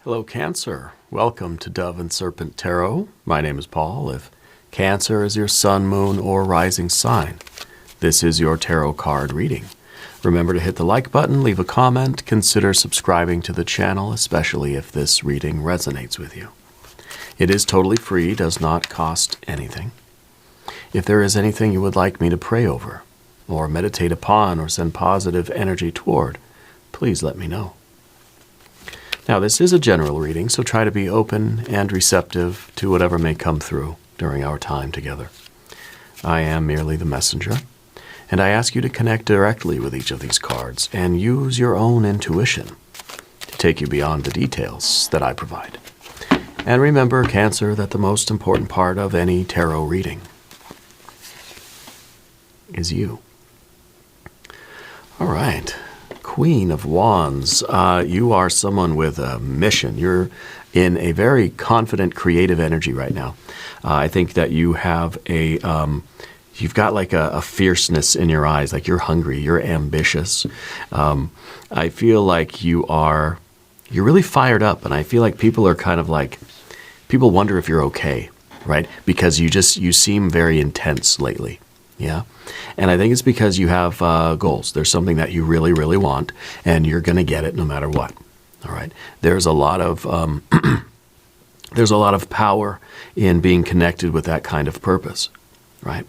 Hello, Cancer. Welcome to Dove and Serpent Tarot. My name is Paul. If Cancer is your sun, moon, or rising sign, this is your tarot card reading. Remember to hit the like button, leave a comment, consider subscribing to the channel, especially if this reading resonates with you. It is totally free, does not cost anything. If there is anything you would like me to pray over, or meditate upon, or send positive energy toward, please let me know. Now, this is a general reading, so try to be open and receptive to whatever may come through during our time together. I am merely the messenger, and I ask you to connect directly with each of these cards and use your own intuition to take you beyond the details that I provide. And remember, Cancer, that the most important part of any tarot reading is you. All right. Queen of Wands, you are someone with a mission. You're in a very confident, creative energy right now. I think that you have you've got like a fierceness in your eyes, like you're hungry, you're ambitious. I feel like you're really fired up, and I feel like people are kind of like, people wonder if you're okay, right? Because you seem very intense lately. Yeah. And I think it's because you have goals. There's something that you really, really want, and you're going to get it no matter what. All right. There's a lot of there's a lot of power in being connected with that kind of purpose, right?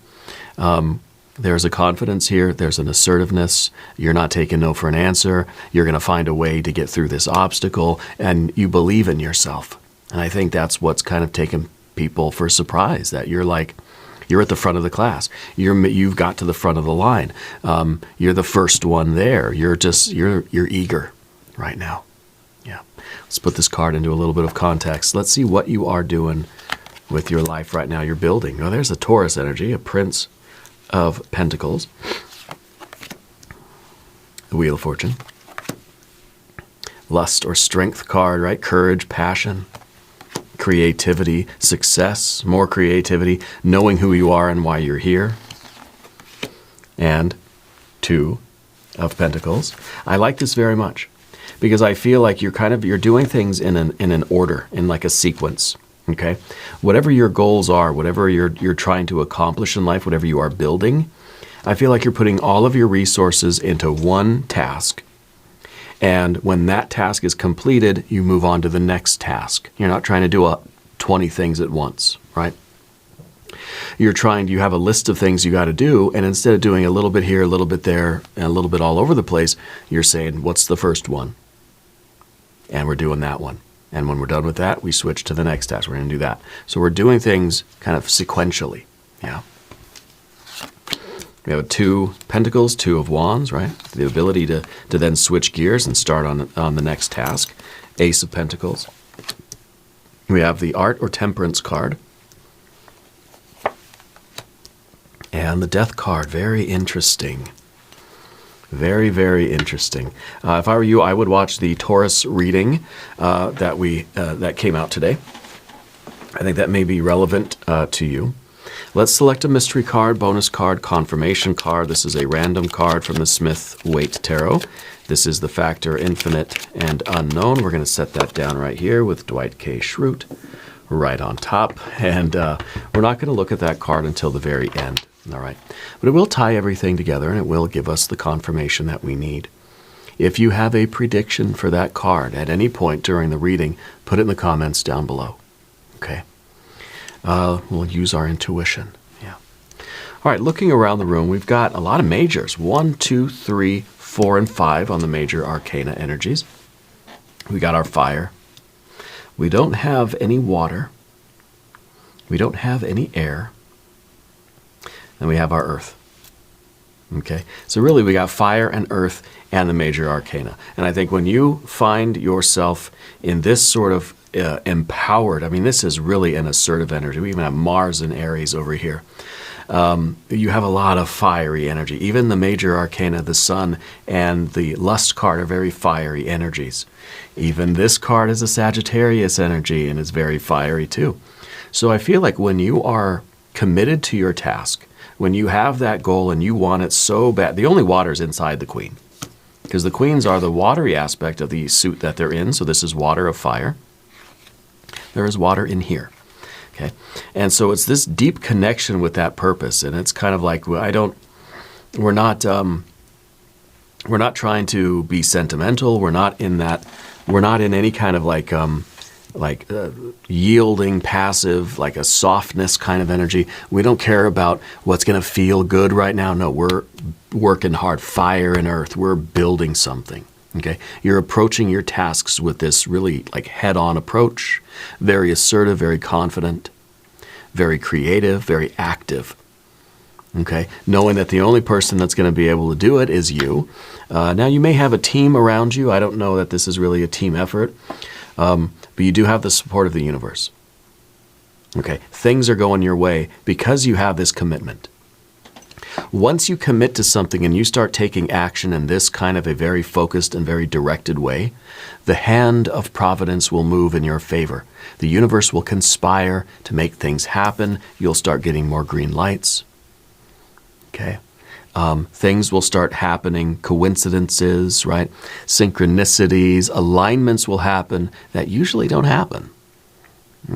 There's a confidence here. There's an assertiveness. You're not taking no for an answer. You're going to find a way to get through this obstacle, and you believe in yourself. And I think that's what's kind of taken people for surprise, that you're at the front of the class. You've got to the front of the line. You're the first one there. You're eager right now. Yeah. Let's put this card into a little bit of context. Let's see what you are doing with your life right now. You're building. Oh, there's a Taurus energy, a Prince of Pentacles. The Wheel of Fortune. Lust or strength card, right? Courage, passion. Creativity, success, more creativity, knowing who you are and why you're here. And Two of Pentacles. I like this very much because I feel like you're doing things in an order, in like a sequence. Okay? Whatever your goals are, whatever you're trying to accomplish in life, whatever you are building, I feel like you're putting all of your resources into one task. And when that task is completed, you move on to the next task. You're not trying to do 20 things at once, right? You have a list of things you got to do, and instead of doing a little bit here, a little bit there, and a little bit all over the place, you're saying, what's the first one? And we're doing that one. And when we're done with that, we switch to the next task. We're going to do that. So we're doing things kind of sequentially, yeah? We have Two Pentacles, Two of Wands, right? The ability to then switch gears and start on the next task. Ace of Pentacles. We have the Art or Temperance card. And the Death card, very interesting. Very, very interesting. If I were you, I would watch the Taurus reading that came out today. I think that may be relevant to you. Let's select a mystery card, bonus card, confirmation card. This is a random card from the Smith-Waite Tarot. This is the factor infinite and unknown. We're going to set that down right here with Dwight K. Schrute right on top. And we're not going to look at that card until the very end. All right. But it will tie everything together, and it will give us the confirmation that we need. If you have a prediction for that card at any point during the reading, put it in the comments down below. Okay. We'll use our intuition. Yeah. All right, looking around the room, we've got a lot of majors. 1, 2, 3, 4, and 5 on the major arcana energies. We got our fire. We don't have any water. We don't have any air. And we have our earth. Okay, so really we got fire and earth and the major arcana. And I think when you find yourself in this sort of empowered, I mean, this is really an assertive energy. We even have Mars and Aries over here. You have a lot of fiery energy. Even the major arcana, the sun and the lust card are very fiery energies. Even this card is a Sagittarius energy and is very fiery too. So I feel like when you are committed to your task, when you have that goal and you want it so bad, the only water is inside the queen. Because the queens are the watery aspect of the suit that they're in, so this is water of fire. there is water in here. Okay, and so it's this deep connection with that purpose, and it's kind of like we're not trying to be sentimental. We're not in any kind of yielding, passive, like a softness kind of energy. We don't care about what's going to feel good right now. No, we're working hard, fire and earth. We're building something. Okay, you're approaching your tasks with this really like head-on approach, very assertive, very confident, very creative, very active. Okay, knowing that the only person that's going to be able to do it is you. Now, you may have a team around you. I don't know that this is really a team effort, but you do have the support of the universe. Okay, things are going your way because you have this commitment. Once you commit to something and you start taking action in this kind of a very focused and very directed way, the hand of providence will move in your favor. The universe will conspire to make things happen. You'll start getting more green lights. Okay. Things will start happening, coincidences, right? Synchronicities, alignments will happen that usually don't happen.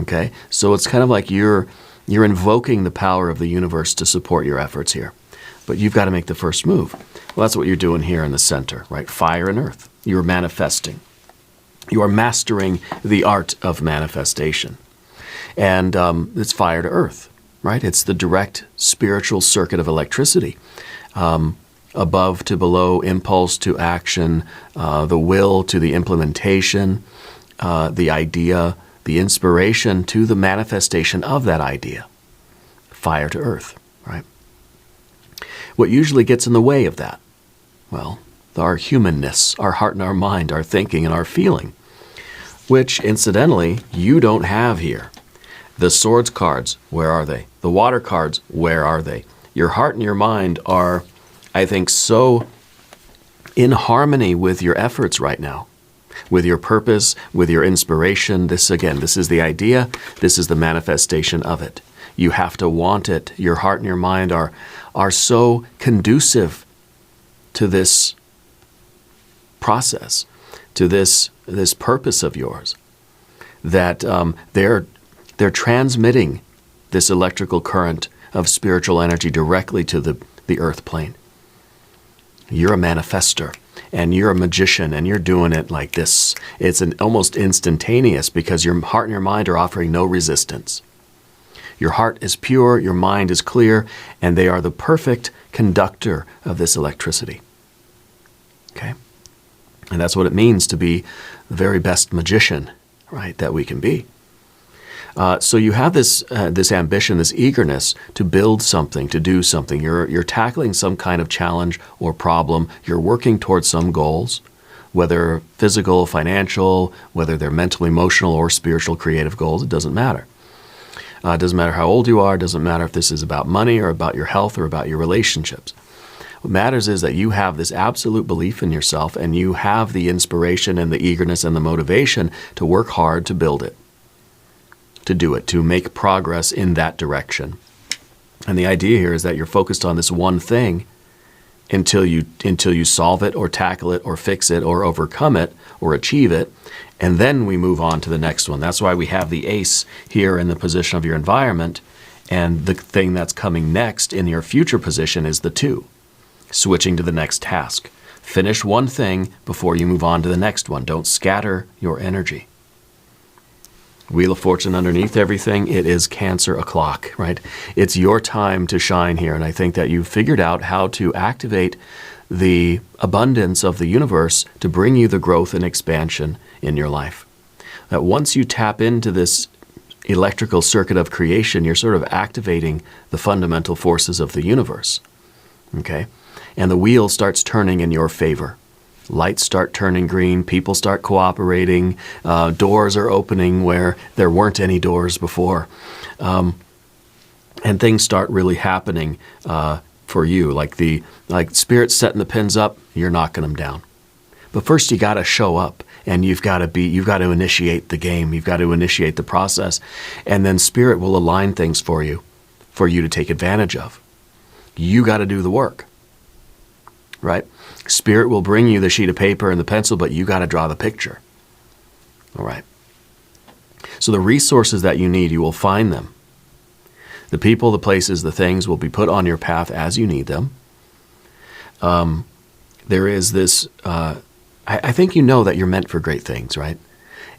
Okay. So it's kind of like you're invoking the power of the universe to support your efforts here. But you've got to make the first move. Well, that's what you're doing here in the center, right? Fire and earth. You're manifesting. You are mastering the art of manifestation. And it's fire to earth, right? It's the direct spiritual circuit of electricity. Above to below, impulse to action, the will to the implementation, the idea, the inspiration to the manifestation of that idea. Fire to earth, right? What usually gets in the way of that? Well, our humanness, our heart and our mind, our thinking and our feeling, which incidentally, you don't have here. The swords cards, where are they? The water cards, where are they? Your heart and your mind are, I think, so in harmony with your efforts right now, with your purpose, with your inspiration. This is the idea. This is the manifestation of it. You have to want it. Your heart and your mind are so conducive to this process, to this purpose of yours, that they're transmitting this electrical current of spiritual energy directly to the earth plane. You're a manifester, and you're a magician, and you're doing it like this. It's almost instantaneous because your heart and your mind are offering no resistance. Your heart is pure, your mind is clear, and they are the perfect conductor of this electricity. Okay? And that's what it means to be the very best magician, right, that we can be. So you have this ambition, this eagerness to build something, to do something. You're tackling some kind of challenge or problem. You're working towards some goals, whether physical, financial, whether they're mental, emotional, or spiritual, creative goals. It doesn't matter. It doesn't matter how old you are. It doesn't matter if this is about money or about your health or about your relationships. What matters is that you have this absolute belief in yourself, and you have the inspiration and the eagerness and the motivation to work hard to build it, to do it, to make progress in that direction. And the idea here is that you're focused on this one thing until you solve it or tackle it or fix it or overcome it or achieve it, and then we move on to the next one. That's why we have the ace here in the position of your environment, and the thing that's coming next in your future position is the 2, switching to the next task. Finish one thing before you move on to the next one. Don't scatter your energy. Wheel of Fortune underneath everything, it is Cancer o'clock, right? It's your time to shine here, and I think that you've figured out how to activate the abundance of the universe to bring you the growth and expansion in your life. That once you tap into this electrical circuit of creation, you're sort of activating the fundamental forces of the universe, okay? And the wheel starts turning in your favor. Lights start turning green, people start cooperating, doors are opening where there weren't any doors before, and things start really happening for you. Like Spirit's setting the pins up, you're knocking them down. But first you got to show up, and you've got to initiate the game, you've got to initiate the process, and then Spirit will align things for you to take advantage of. You got to do the work, right? Spirit will bring you the sheet of paper and the pencil, but you got to draw the picture. All right. So the resources that you need, you will find them. The people, the places, the things will be put on your path as you need them. There is this, I think you know that you're meant for great things, right?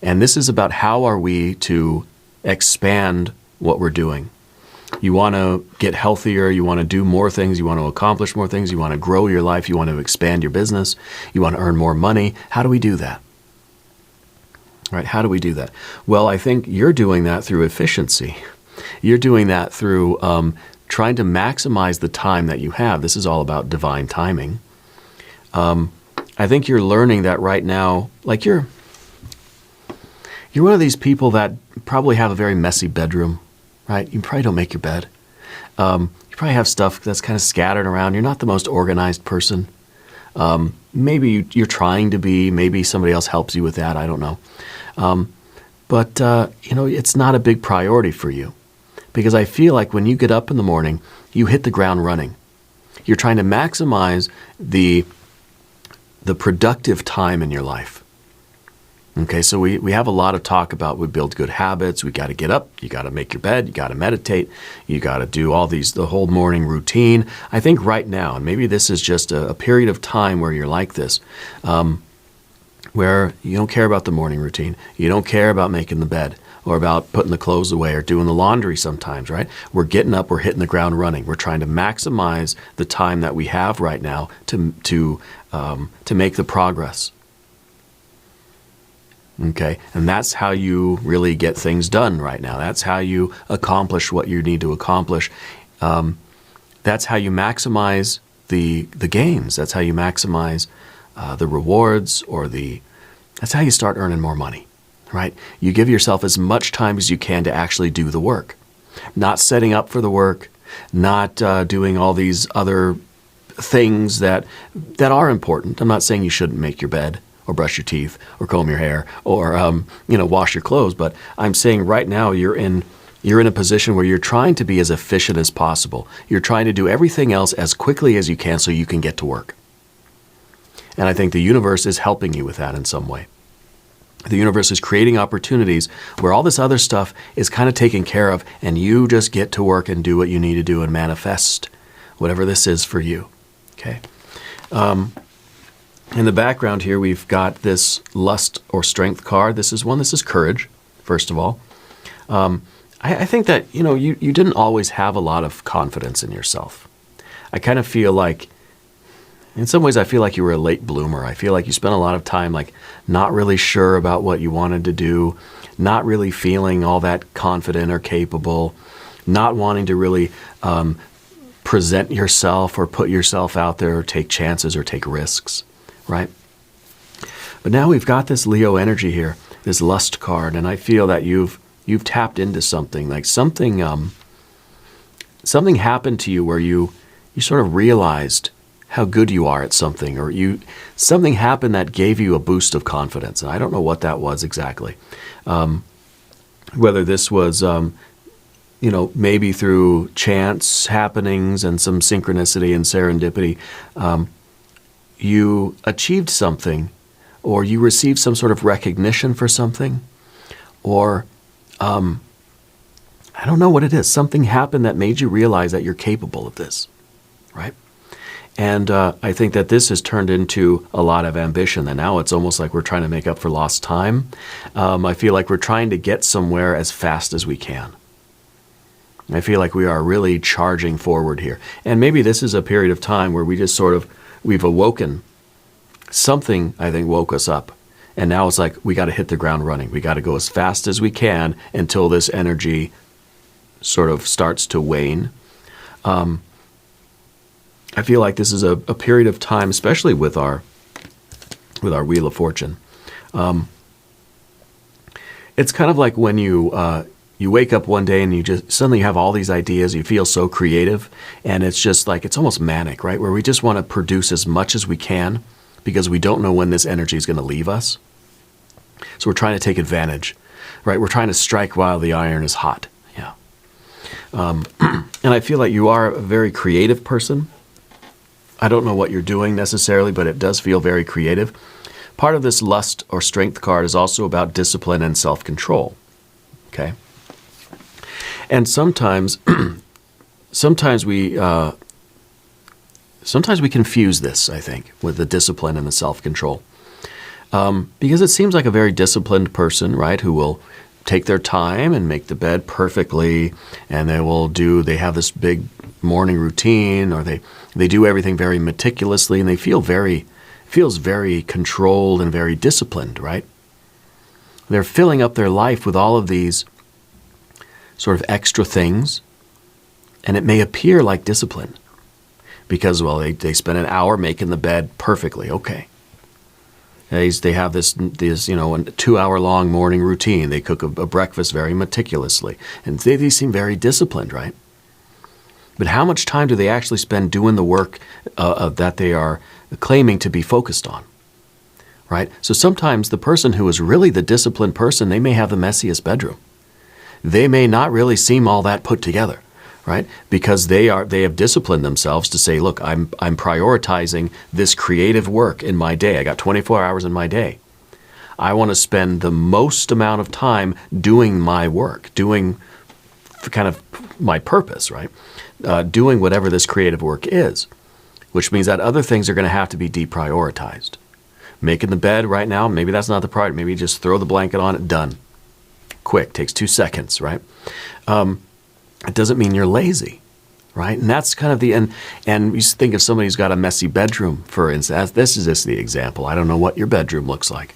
And this is about how are we to expand what we're doing. You want to get healthier, you want to do more things, you want to accomplish more things, you want to grow your life, you want to expand your business, you want to earn more money. How do we do that? Right? How do we do that? Well, I think you're doing that through efficiency. You're doing that through trying to maximize the time that you have. This is all about divine timing. I think you're learning that right now, like you're one of these people that probably have a very messy bedroom, right? You probably don't make your bed. You probably have stuff that's kind of scattered around. You're not the most organized person. Maybe you're trying to be. Maybe somebody else helps you with that. I don't know. But it's not a big priority for you. Because I feel like when you get up in the morning, you hit the ground running. You're trying to maximize the productive time in your life. Okay, so we have a lot of talk about we build good habits, we got to get up, you got to make your bed, you got to meditate, you got to do all these, the whole morning routine. I think right now, and maybe this is just a period of time where you're like this, where you don't care about the morning routine, you don't care about making the bed, or about putting the clothes away or doing the laundry sometimes, right? We're getting up, we're hitting the ground running. We're trying to maximize the time that we have right now to make the progress. Okay, and that's how you really get things done right now. That's how you accomplish what you need to accomplish. That's how you maximize the gains. That's how you maximize the rewards, or that's how you start earning more money. Right? You give yourself as much time as you can to actually do the work. Not setting up for the work, not doing all these other things that are important. I'm not saying you shouldn't make your bed or brush your teeth or comb your hair or wash your clothes, but I'm saying right now you're in a position where you're trying to be as efficient as possible. You're trying to do everything else as quickly as you can so you can get to work. And I think the universe is helping you with that in some way. The universe is creating opportunities where all this other stuff is kind of taken care of, and you just get to work and do what you need to do and manifest whatever this is for you. Okay. In the background here, we've got this lust or strength card. This is courage, first of all. I think that, you didn't always have a lot of confidence in yourself. I kind of feel like, in some ways, I feel like you were a late bloomer. I feel like you spent a lot of time not really sure about what you wanted to do, not really feeling all that confident or capable, not wanting to really present yourself or put yourself out there or take chances or take risks, right? But now we've got this Leo energy here, this lust card, and I feel that you've tapped into something, like something happened to you where you sort of realized how good you are at something, or something happened that gave you a boost of confidence. And I don't know what that was exactly. Whether this was, maybe through chance happenings and some synchronicity and serendipity, you achieved something, or you received some sort of recognition for something, or I don't know what it is. Something happened that made you realize that you're capable of this, right? And I think that this has turned into a lot of ambition, and now it's almost like we're trying to make up for lost time. I feel like we're trying to get somewhere as fast as we can. I feel like we are really charging forward here. And maybe this is a period of time where we just we've awoken. Something, I think, woke us up. And now it's like we got to hit the ground running. We got to go as fast as we can until this energy sort of starts to wane. I feel like this is a period of time, especially with our Wheel of Fortune. It's kind of like when you wake up one day and you just suddenly have all these ideas, you feel so creative, and it's just like, it's almost manic, right? Where we just want to produce as much as we can because we don't know when this energy is going to leave us. So we're trying to take advantage, right? We're trying to strike while the iron is hot. Yeah. And I feel like you are a very creative person. I don't know what you're doing necessarily, but it does feel very creative. Part of this lust or strength card is also about discipline and self-control. Okay? And sometimes, sometimes we confuse this, I think, with the discipline and the self-control. Because it seems like a very disciplined person, right, who will take their time and make the bed perfectly, and they have this big morning routine, or they do everything very meticulously, and they feels very controlled and very disciplined, right? They're filling up their life with all of these sort of extra things, and it may appear like discipline because, well, they spend an hour making the bed perfectly. Okay. They have this a 2-hour-long morning routine. They cook a breakfast very meticulously, and they seem very disciplined, right? But how much time do they actually spend doing the work that they are claiming to be focused on, right? So sometimes the person who is really the disciplined person, they may have the messiest bedroom. They may not really seem all that put together, right? Because they have disciplined themselves to say, look, I'm prioritizing this creative work in my day. I got 24 hours in my day. I want to spend the most amount of time doing my work, doing kind of my purpose, right? Doing whatever this creative work is, which means that other things are going to have to be deprioritized. Making the bed right now, maybe that's not the priority. Maybe you just throw the blanket on it, done. Quick, takes 2 seconds, right? It doesn't mean you're lazy, right? And that's kind of and you think of somebody who's got a messy bedroom, for instance. This is just the example. I don't know what your bedroom looks like.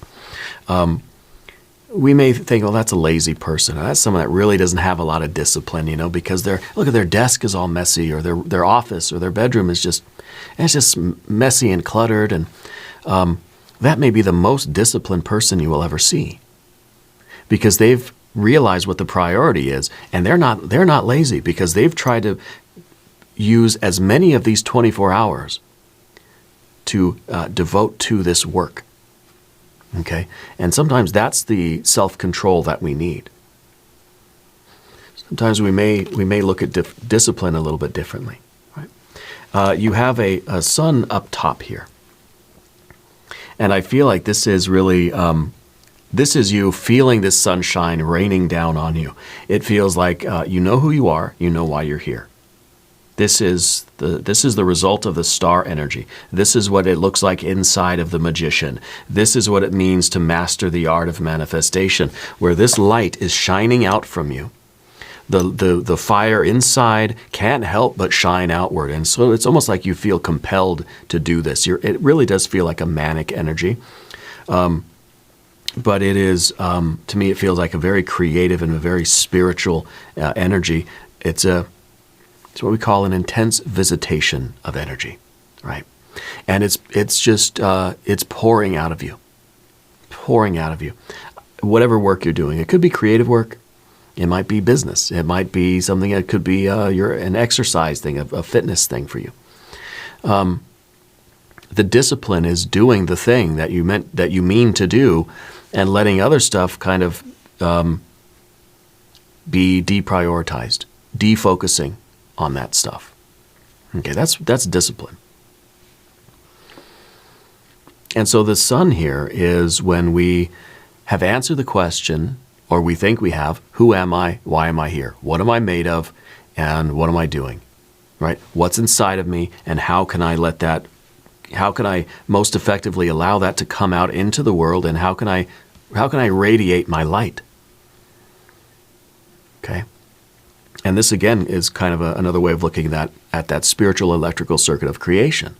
We may think, well, that's a lazy person. Or that's someone that really doesn't have a lot of discipline, because look at their desk is all messy, or their office or their bedroom is just messy and cluttered. And that may be the most disciplined person you will ever see, because they've realized what the priority is, and they're not lazy, because they've tried to use as many of these 24 hours to devote to this work. Okay? And sometimes that's the self-control that we need. Sometimes we may look at discipline a little bit differently. Right? You have a sun up top here. And I feel like this is really, this is you feeling this sunshine raining down on you. It feels like you know who you are, you know why you're here. This is the result of the star energy. This is what it looks like inside of the magician. This is what it means to master the art of manifestation, where this light is shining out from you. The fire inside can't help but shine outward. And so it's almost like you feel compelled to do this. It really does feel like a manic energy. But it is, to me, it feels like a very creative and a very spiritual energy. It's what we call an intense visitation of energy, right? And it's just, it's pouring out of you. Pouring out of you. Whatever work you're doing. It could be creative work. It might be business. It might be something that could be an exercise thing, a fitness thing for you. The discipline is doing the thing that you mean to do, and letting other stuff kind of be deprioritized, defocusing on that stuff. Okay, that's discipline. And so the sun here is when we have answered the question, or we think we have, who am I? Why am I here? What am I made of? And what am I doing? Right? What's inside of me, and how can I most effectively allow that to come out into the world, and how can I radiate my light? Okay? And this, again, is kind of another way of looking at that spiritual electrical circuit of creation.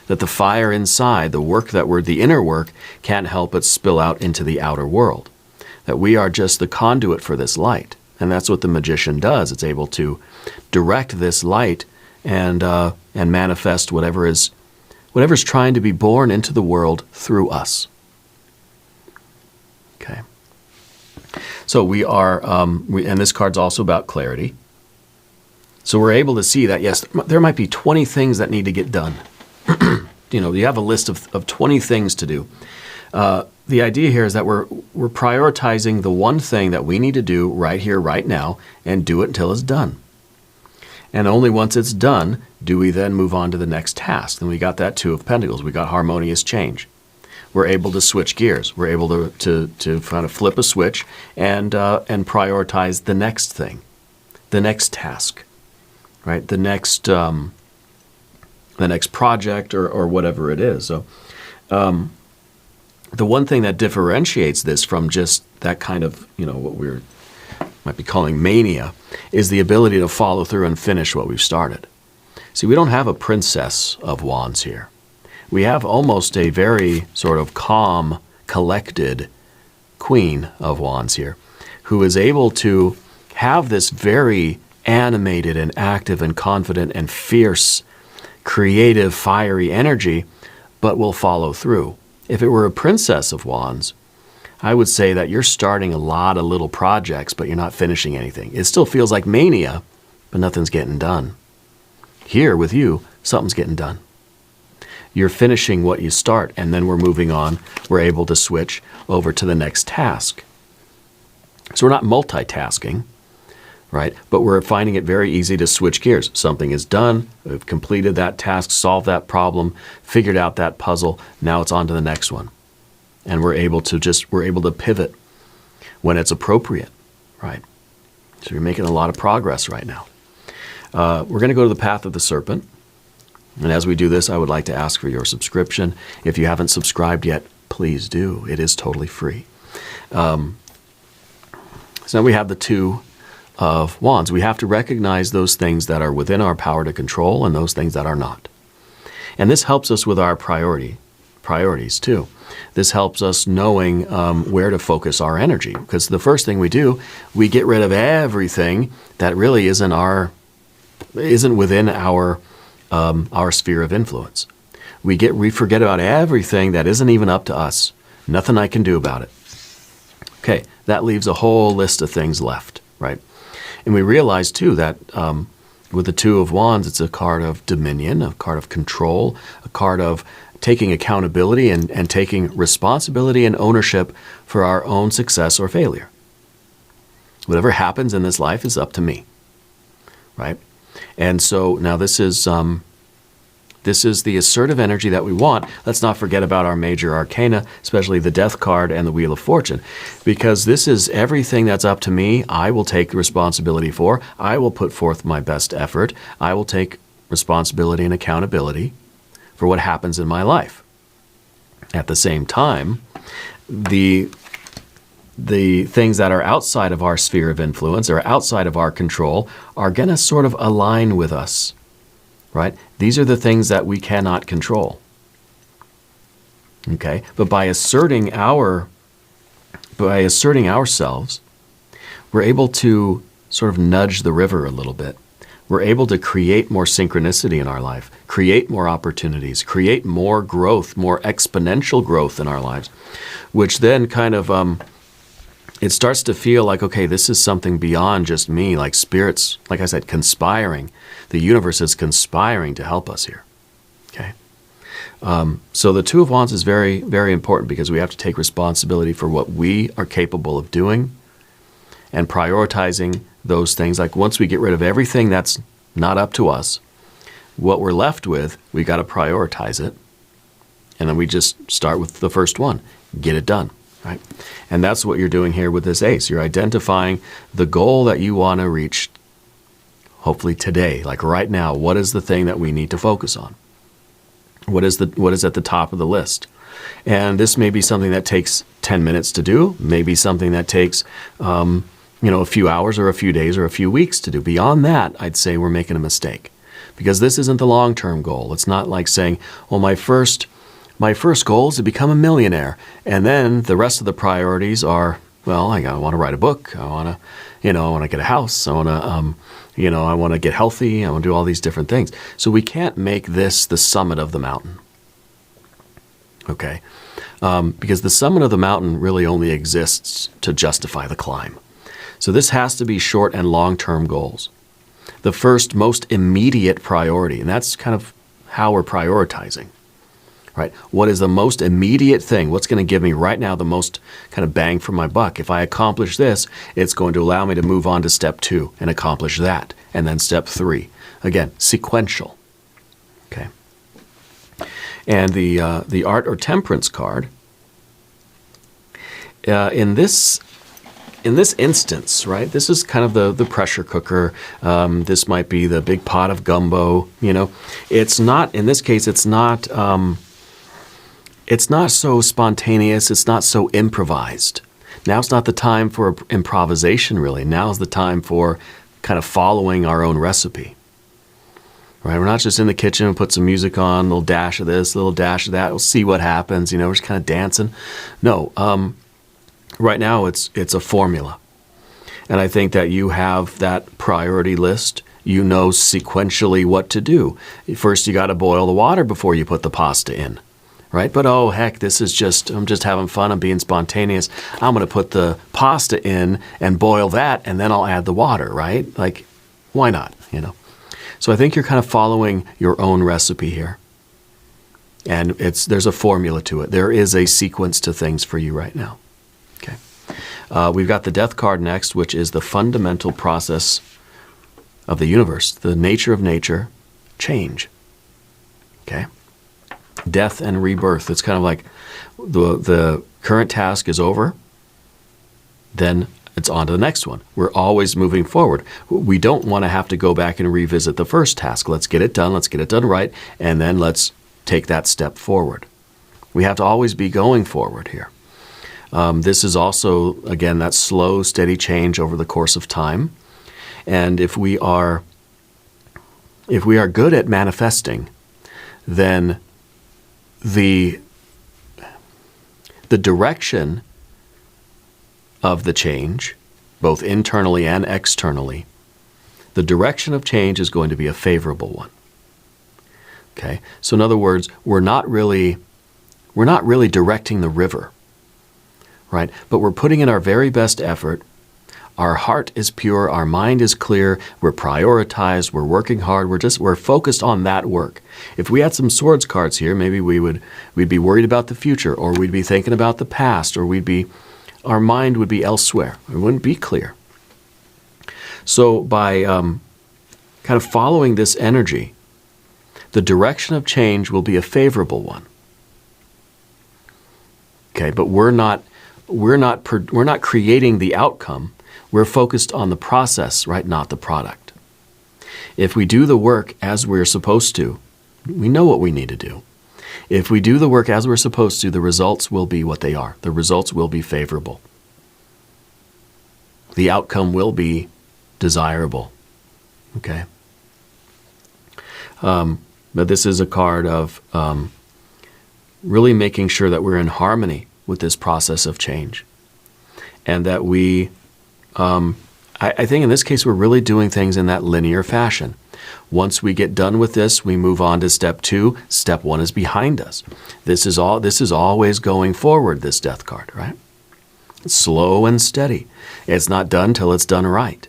That the fire inside, the inner work, can't help but spill out into the outer world. That we are just the conduit for this light. And that's what the magician does. It's able to direct this light and manifest whatever's trying to be born into the world through us. Okay. So we are, and this card's also about clarity. So we're able to see that, yes, there might be 20 things that need to get done. You have a list of 20 things to do. The idea here is that we're prioritizing the one thing that we need to do right here, right now, and do it until it's done. And only once it's done do we then move on to the next task. And we got that Two of Pentacles. We got harmonious change. we're able to switch gears. We're able to kind of flip a switch and prioritize the next thing, the next task, right? The next project or whatever it is. So the one thing that differentiates this from just that kind of, what we might be calling mania is the ability to follow through and finish what we've started. See, we don't have a princess of wands here. We have almost a very sort of calm, collected queen of wands here, who is able to have this very animated and active and confident and fierce, creative, fiery energy, but will follow through. If it were a princess of wands, I would say that you're starting a lot of little projects, but you're not finishing anything. It still feels like mania, but nothing's getting done. Here with you, something's getting done. You're finishing what you start, and then we're moving on. We're able to switch over to the next task. So we're not multitasking, right? But we're finding it very easy to switch gears. Something is done. We've completed that task, solved that problem, figured out that puzzle. Now it's on to the next one. And we're able to pivot when it's appropriate, right? So you're making a lot of progress right now. We're going to go to the path of the serpent. And as we do this, I would like to ask for your subscription. If you haven't subscribed yet, please do. It is totally free. So now we have the Two of Wands. We have to recognize those things that are within our power to control and those things that are not. And this helps us with our priorities too. This helps us knowing where to focus our energy. Because the first thing we do, we get rid of everything that really isn't within our sphere of influence. We forget about everything that isn't even up to us. Nothing I can do about it. Okay, that leaves a whole list of things left, right? And we realize too that with the Two of Wands, it's a card of dominion, a card of control, a card of taking accountability and taking responsibility and ownership for our own success or failure. Whatever happens in this life is up to me, right? And so now this is the assertive energy that we want. Let's not forget about our major arcana, especially the Death card and the Wheel of Fortune, because this is everything that's up to me. I will take responsibility for. I will put forth my best effort. I will take responsibility and accountability for what happens in my life. At the same time, the things that are outside of our sphere of influence or outside of our control are going to sort of align with us, right? These are the things that we cannot control. Okay? But by asserting ourselves, we're able to sort of nudge the river a little bit. We're able to create more synchronicity in our life, create more opportunities, create more growth, more exponential growth in our lives, which then kind of it starts to feel like, okay, this is something beyond just me, like spirits, like I said, conspiring. The universe is conspiring to help us here, okay? So the Two of Wands is very, very important because we have to take responsibility for what we are capable of doing and prioritizing those things. Like once we get rid of everything that's not up to us, what we're left with, we got to prioritize it. And then we just start with the first one, get it done. Right? And that's what you're doing here with this ace. You're identifying the goal that you want to reach, hopefully today, like right now. What is the thing that we need to focus on? What is at the top of the list? And this may be something that takes 10 minutes to do, maybe something that takes a few hours or a few days or a few weeks to do. Beyond that, I'd say we're making a mistake because this isn't the long-term goal. It's not like saying, well, my first goal is to become a millionaire. And then the rest of the priorities are, well, I want to write a book. I want to get a house. I want to get healthy. I want to do all these different things. So we can't make this the summit of the mountain. Okay? Because the summit of the mountain really only exists to justify the climb. So this has to be short and long-term goals. The first, most immediate priority, and that's kind of how we're prioritizing. Right? What is the most immediate thing? What's going to give me right now the most kind of bang for my buck? If I accomplish this, it's going to allow me to move on to step 2 and accomplish that. And then step 3. Again, sequential. Okay. And the Art or Temperance card in this instance, right, this is kind of the pressure cooker. This might be the big pot of gumbo. It's not, in this case, it's not so spontaneous. It's not so improvised. Now's not the time for improvisation, really. Now's the time for kind of following our own recipe. Right? We're not just in the kitchen and put some music on, a little dash of this, a little dash of that. We'll see what happens. We're just kind of dancing. No, right now it's a formula. And I think that you have that priority list. You know sequentially what to do. First, you got to boil the water before you put the pasta in. Right? But oh, heck, I'm just having fun. I'm being spontaneous. I'm going to put the pasta in and boil that, and then I'll add the water, right? Like, why not, So I think you're kind of following your own recipe here. And there's a formula to it. There is a sequence to things for you right now. Okay. We've got the Death card next, which is the fundamental process of the universe, the nature of nature, change. Okay. Death and rebirth. It's kind of like the current task is over, then it's on to the next one. We're always moving forward. We don't want to have to go back and revisit the first task. Let's get it done. Let's get it done right. And then let's take that step forward. We have to always be going forward here. This is also, again, that slow, steady change over the course of time. And if we are good at manifesting, then the direction of the change, both internally and externally, the direction of change is going to be a favorable one. Okay? So in other words, we're not really directing the river, right? But we're putting in our very best effort. Our heart is pure, our mind is clear, we're prioritized, we're working hard, we're focused on that work. If we had some swords cards here, maybe we'd be worried about the future, or we'd be thinking about the past, or our mind would be elsewhere. It wouldn't be clear. So by kind of following this energy, the direction of change will be a favorable one. Okay, but we're not creating the outcome. We're focused on the process, right? Not the product. If we do the work as we're supposed to, we know what we need to do. If we do the work as we're supposed to, the results will be what they are. The results will be favorable. The outcome will be desirable. Okay? But this is a card of really making sure that we're in harmony with this process of change. And that we, I think in this case, we're really doing things in that linear fashion. Once we get done with this, we move on to step 2. Step 1 is behind us. This is always going forward, this death card, right? It's slow and steady. It's not done till it's done right.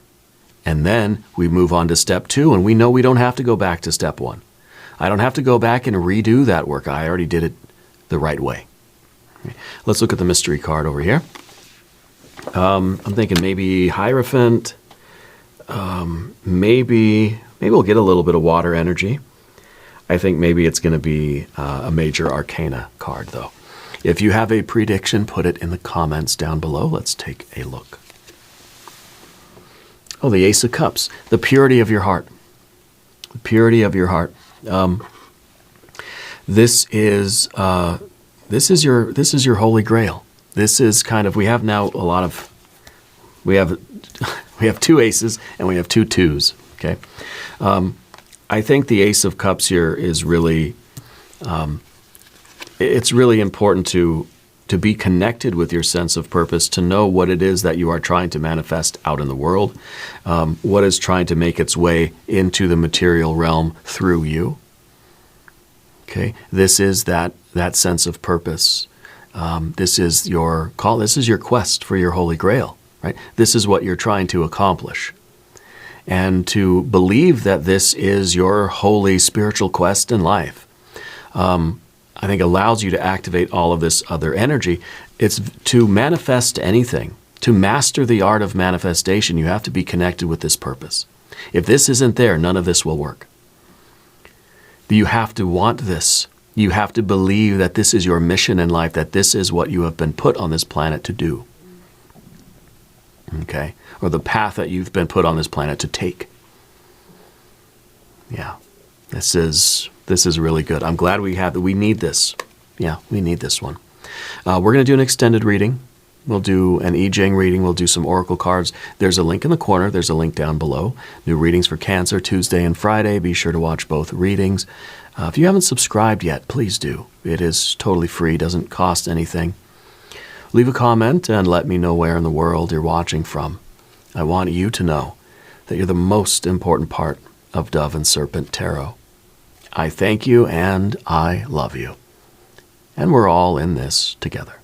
And then we move on to step 2, and we know we don't have to go back to step 1. I don't have to go back and redo that work. I already did it the right way. Let's look at the mystery card over here. I'm thinking maybe Hierophant. Maybe we'll get a little bit of water energy. I think maybe it's going to be a major arcana card, though. If you have a prediction, put it in the comments down below. Let's take a look. Oh, the Ace of Cups. The purity of your heart. The purity of your heart. This is your Holy Grail. This is kind of, we have 2 aces and we have 2 twos, okay? I think the Ace of Cups here is really, it's really important to be connected with your sense of purpose, to know what it is that you are trying to manifest out in the world, what is trying to make its way into the material realm through you. Okay, this is that sense of purpose. This is your call. This is your quest for your Holy Grail, right? This is what you're trying to accomplish. And to believe that this is your holy spiritual quest in life, I think allows you to activate all of this other energy. It's to manifest anything, to master the art of manifestation, you have to be connected with this purpose. If this isn't there, none of this will work. You have to want this. You have to believe that this is your mission in life, that this is what you have been put on this planet to do. okay? Or the path that you've been put on this planet to take. Yeah, this is really good. I'm glad we need this. Yeah, we need this one. We're going to do an extended reading. We'll do an I Ching reading. We'll do some oracle cards. There's a link in the corner. There's a link down below. New readings for Cancer, Tuesday and Friday. Be sure to watch both readings. If you haven't subscribed yet, please do. It is totally free, doesn't cost anything. Leave a comment and let me know where in the world you're watching from. I want you to know that you're the most important part of Dove and Serpent Tarot. I thank you and I love you. And we're all in this together.